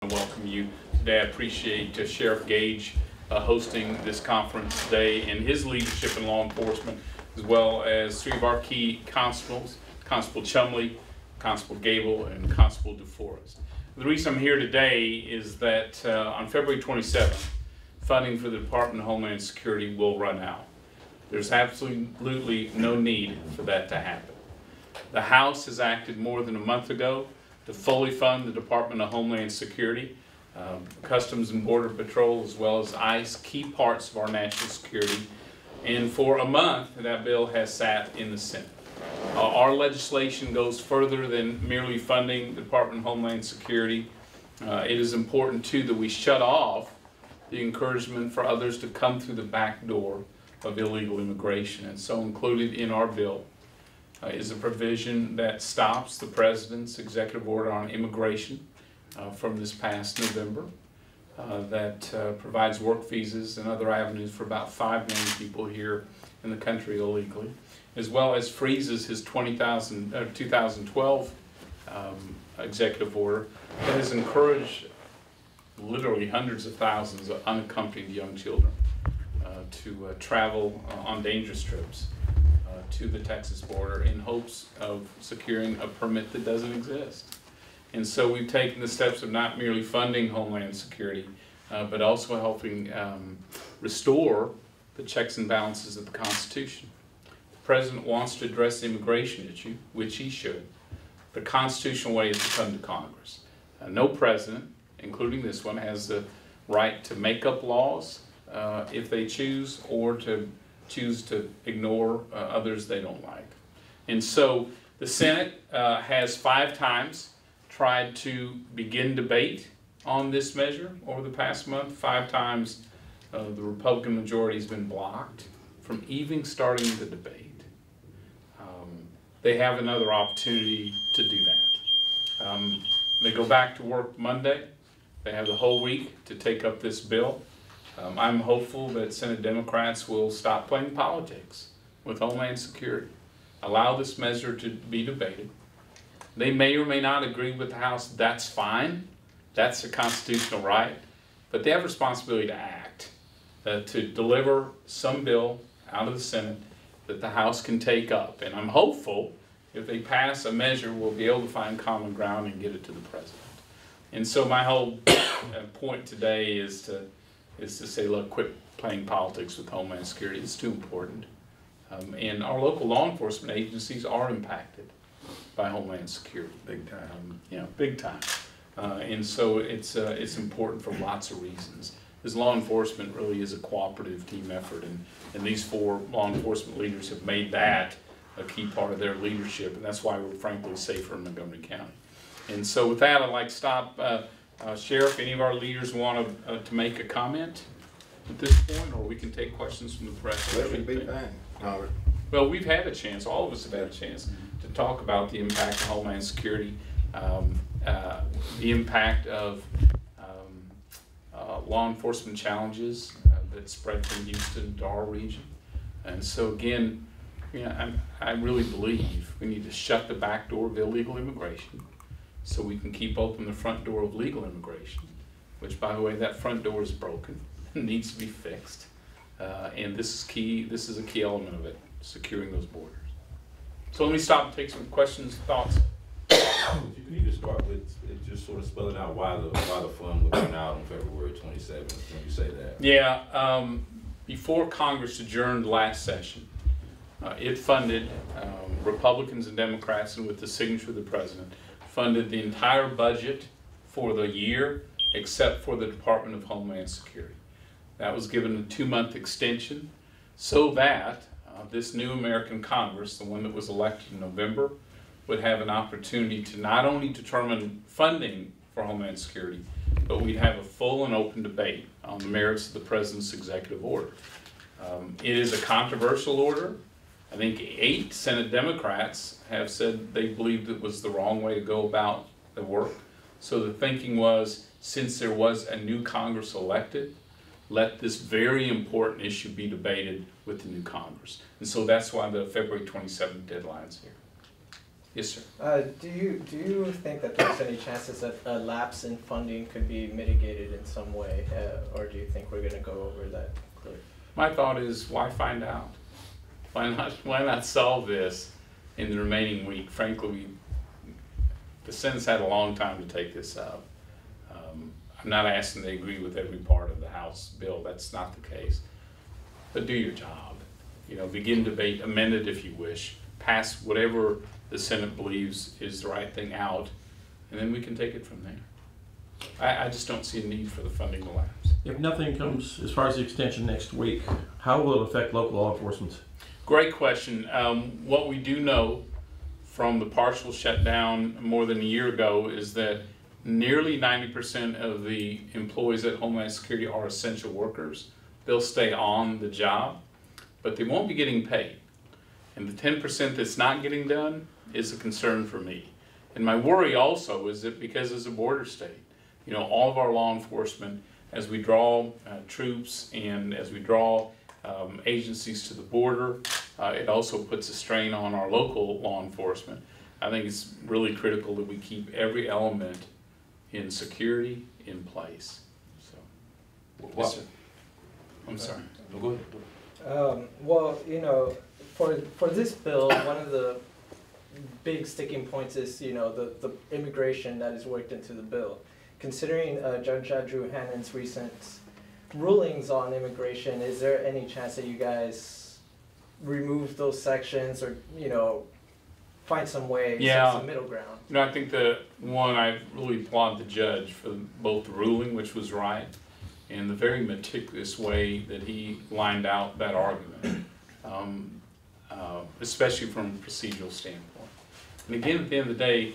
to welcome you today. I appreciate Sheriff Gage hosting this conference today and his leadership in law enforcement, as well as three of our key constables, Constable Chumley, Constable Gable, and Constable DeForest. The reason I'm here today is that on February 27th, funding for the Department of Homeland Security will run out. There's absolutely no need for that to happen. The House has acted more than a month ago to fully fund the Department of Homeland Security, Customs and Border Patrol, as well as ICE, key parts of our national security. And for a month, that bill has sat in the Senate. Our legislation goes further than merely funding the Department of Homeland Security. It is important, too, that we shut off the encouragement for others to come through the back door of illegal immigration. And so included in our bill is a provision that stops the President's executive order on immigration from this past November that provides work visas and other avenues for about 5 million people here in the country illegally, as well as freezes his 2012 executive order that has encouraged literally hundreds of thousands of unaccompanied young children to travel on dangerous trips to the Texas border in hopes of securing a permit that doesn't exist. And so we've taken the steps of not merely funding Homeland Security, but also helping restore the checks and balances of the Constitution. The President wants to address the immigration issue, which he should. The constitutional way is to come to Congress. No president, including this one, has the right to make up laws if they choose, or to choose to ignore others they don't like. And so the Senate has 5 times tried to begin debate on this measure over the past month. 5 times the Republican majority has been blocked from even starting the debate. They have another opportunity to do that. They go back to work Monday. They have the whole week to take up this bill. I'm hopeful that Senate Democrats will stop playing politics with Homeland Security, allow this measure to be debated. They may or may not agree with the House. That's fine. That's a constitutional right. But they have a responsibility to act, to deliver some bill out of the Senate that the House can take up. And I'm hopeful if they pass a measure, we'll be able to find common ground and get it to the President. And so my whole point today is to say, look, quit playing politics with Homeland Security. It's too important. And our local law enforcement agencies are impacted by Homeland Security. Big time. Big time. And so it's important for lots of reasons. Because law enforcement really is a cooperative team effort, and these 4 law enforcement leaders have made that a key part of their leadership, and that's why we're frankly safer in Montgomery County. And so with that, I'd like to stop. Sheriff, any of our leaders want to make a comment at this point, or we can take questions from the press? That would be fine. Well, we've had a chance, all of us have had a chance to talk about the impact of Homeland Security, the impact of law enforcement challenges that spread from Houston to our region. And so again, I really believe we need to shut the back door of illegal immigration so we can keep open the front door of legal immigration, which, by the way, that front door is broken and needs to be fixed. And this is key. This is a key element of it, securing those borders. So let me stop and take some questions, thoughts. You need to start with just sort of spelling out why the fund would run out on February 27th when you say that. Yeah, before Congress adjourned last session, it funded, Republicans and Democrats, and with the signature of the President, funded the entire budget for the year except for the Department of Homeland Security. That was given a 2-month extension so that this new American Congress, the one that was elected in November, would have an opportunity to not only determine funding for Homeland Security, but we'd have a full and open debate on the merits of the President's executive order. It is a controversial order. I think 8 Senate Democrats have said they believed it was the wrong way to go about the work. So the thinking was, since there was a new Congress elected, let this very important issue be debated with the new Congress. And so that's why the February 27th deadline is here. Yes, sir. Do you think that there's any chances that a lapse in funding could be mitigated in some way, or do you think we're going to go over that cliff? My thought is, why find out? Why not solve this in the remaining week? Frankly, the Senate's had a long time to take this up. I'm not asking they agree with every part of the House bill. That's not the case. But do your job. You know, begin debate, amend it if you wish, pass whatever the Senate believes is the right thing out, and then we can take it from there. I just don't see a need for the funding to lapse. If nothing comes as far as the extension next week, how will it affect local law enforcement? Great question. What we do know from the partial shutdown more than a year ago is that nearly 90% of the employees at Homeland Security are essential workers. They'll stay on the job, but they won't be getting paid. And the 10% that's not getting done is a concern for me. And my worry also is that because it's a border state, you know, all of our law enforcement, as we draw troops and as we draw agencies to the border, it also puts a strain on our local law enforcement. I think it's really critical that we keep every element in security in place. So, yes, sir. I'm sorry. Go ahead. Well, you know, for this bill, one of the big sticking points is, you know, the immigration that is worked into the bill. Considering Judge Andrew Hannon's recent rulings on immigration, is there any chance that you guys remove those sections, or, you know, find some way, some middle ground? You know, I think the one, I really applaud the judge for both the ruling, which was right, and the very meticulous way that he lined out that argument, especially from a procedural standpoint. And again, at the end of the day,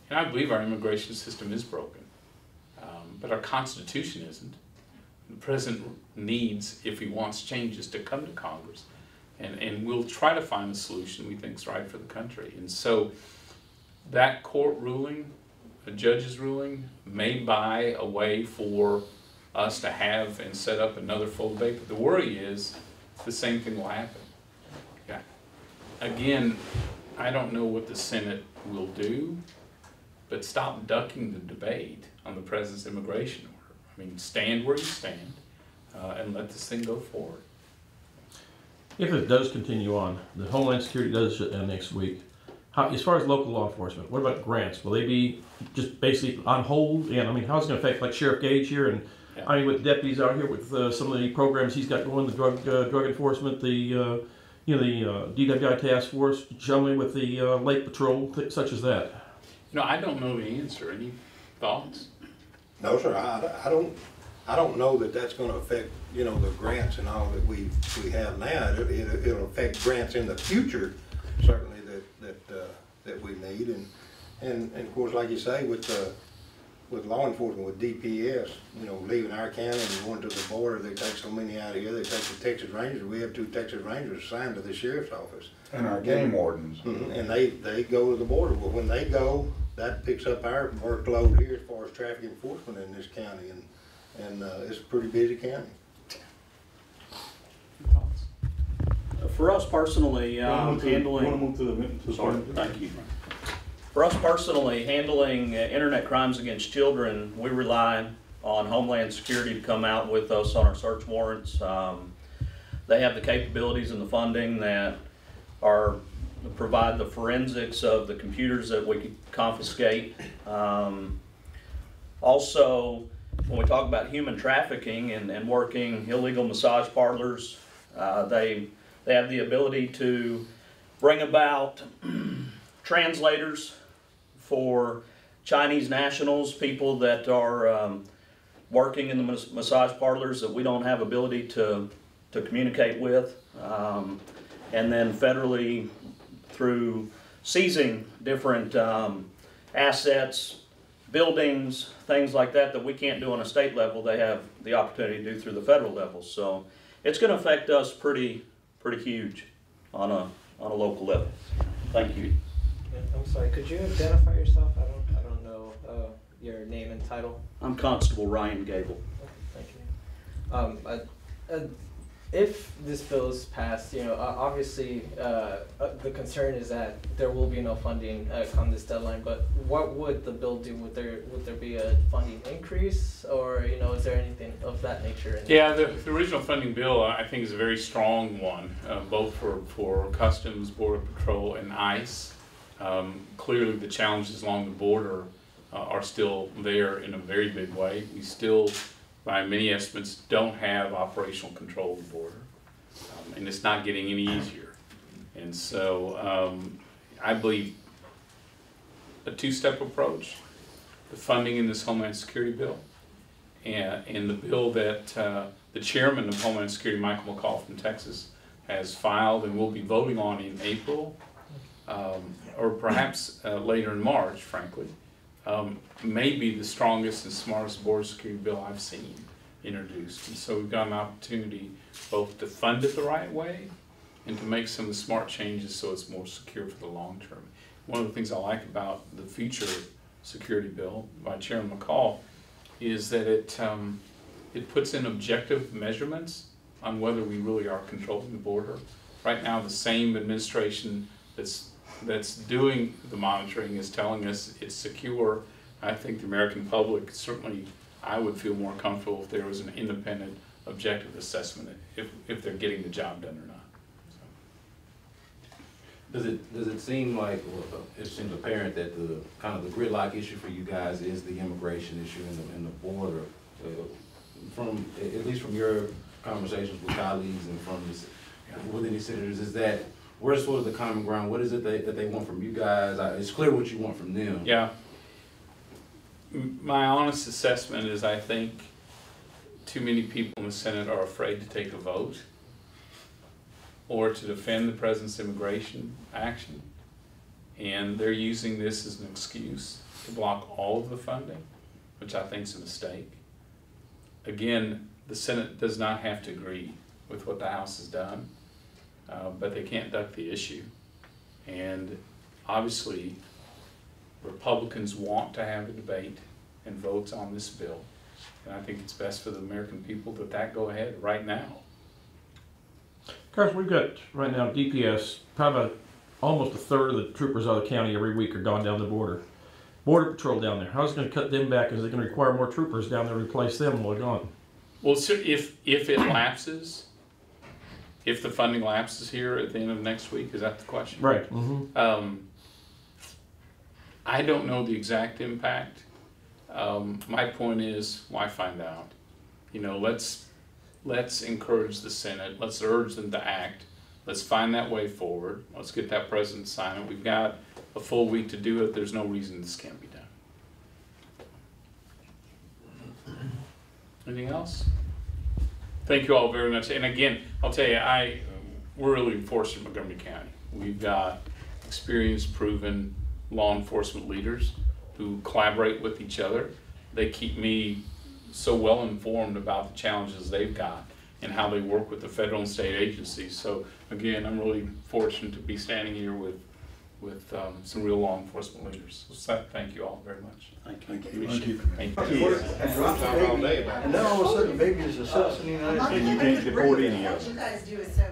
and I believe our immigration system is broken, but our Constitution isn't. The President needs, if he wants changes, to come to Congress, and we'll try to find a solution we think is right for the country. And so that court ruling, a judge's ruling, may buy a way for us to have and set up another full debate, but the worry is the same thing will happen. Yeah. Again, I don't know what the Senate will do, but stop ducking the debate on the President's immigration order. I mean, stand where you stand and let this thing go forward. If it does continue on, the Homeland Security does shut down next week. As far as local law enforcement, what about grants? Will they be just basically on hold? And I mean, how's it going to affect like Sheriff Gage here, and I mean, with deputies out here with some of the programs he's got going, the drug enforcement, the you know, the DWI task force, generally with the lake patrol, such as that. You know, I don't know the answer. Any thoughts? No, sir. I don't know that that's going to affect, you know, the grants and all that we have now. It'll affect grants in the future, certainly, that we need, and of course, like you say, with law enforcement, with DPS, you know, leaving our county and going to the border, they take so many out of here. They take the Texas Rangers. We have 2 Texas Rangers assigned to the sheriff's office. And our game wardens. And they go to the border. Well, when they go, that picks up our workload here as far as traffic enforcement in this county, and it's a pretty busy county. For us personally, handling. Thank you. For us personally, handling internet crimes against children, we rely on Homeland Security to come out with us on our search warrants. They have the capabilities and the funding that provide the forensics of the computers that we could confiscate. Also, when we talk about human trafficking and working illegal massage parlors, they have the ability to bring about translators for Chinese nationals, people that are working in the massage parlors that we don't have ability to communicate with, and then federally through seizing different assets, buildings, things like that we can't do on a state level. They have the opportunity to do through the federal level. So it's going to affect us pretty huge on a local level. Thank you. I'm sorry, could you identify yourself? I don't know your name and title. I'm Constable Ryan Gable. Okay, thank you. if this bill is passed, obviously the concern is that there will be no funding come this deadline. But what would the bill do? Would there be a funding increase, or is there anything of that nature? Yeah, the original funding bill I think is a very strong one, both for Customs, Border Patrol, and ICE. Clearly, the challenges along the border are still there in a very big way. We still, by many estimates, don't have operational control of the border, and it's not getting any easier. And so I believe a two-step approach, the funding in this Homeland Security bill, and the bill that the chairman of Homeland Security, Michael McCall from Texas, has filed and will be voting on in April, or perhaps later in March, frankly, may be the strongest and smartest border security bill I've seen introduced. And so we've got an opportunity both to fund it the right way and to make some of the smart changes so it's more secure for the long term. One of the things I like about the future security bill by Chairman McCall is that it puts in objective measurements on whether we really are controlling the border. Right now, the same administration that's doing the monitoring is telling us it's secure. I think the American public, certainly I would feel more comfortable if there was an independent, objective assessment if they're getting the job done or not. So. Does it seem like, well, it seems apparent that the kind of the gridlock issue for you guys is the immigration issue in the border? From at least from your conversations with colleagues and from with any senators, is that where's sort of the common ground? What is it that they want from you guys? It's clear what you want from them. Yeah. My honest assessment is I think too many people in the Senate are afraid to take a vote or to defend the president's immigration action, and they're using this as an excuse to block all of the funding, which I think is a mistake. Again, the Senate does not have to agree with what the House has done, but they can't duck the issue. And obviously, Republicans want to have a debate and votes on this bill. And I think it's best for the American people that go ahead right now. Carson, we've got right now DPS, probably almost a third of the troopers out of the county every week are gone down the border. Border Patrol down there, how's it going to cut them back? Is it going to require more troopers down there to replace them while they're gone? Well, so if it lapses, if the funding lapses here at the end of next week, is that the question? Right. Mm-hmm. I don't know the exact impact. My point is, why find out? Let's encourage the Senate. Let's urge them to act. Let's find that way forward. Let's get that president to sign it. We've got a full week to do it. There's no reason this can't be done. Anything else? Thank you all very much. And again, I'll tell you, we're really fortunate in Montgomery County. We've got experienced, proven law enforcement leaders who collaborate with each other. They keep me so well informed about the challenges they've got and how they work with the federal and state agencies. So again, I'm really fortunate to be standing here with some real law enforcement leaders. So thank you all very much. Thank you. Thank you. And then all of a sudden, baby is a citizen of the United States. And you can't deport any of them. What you guys do is so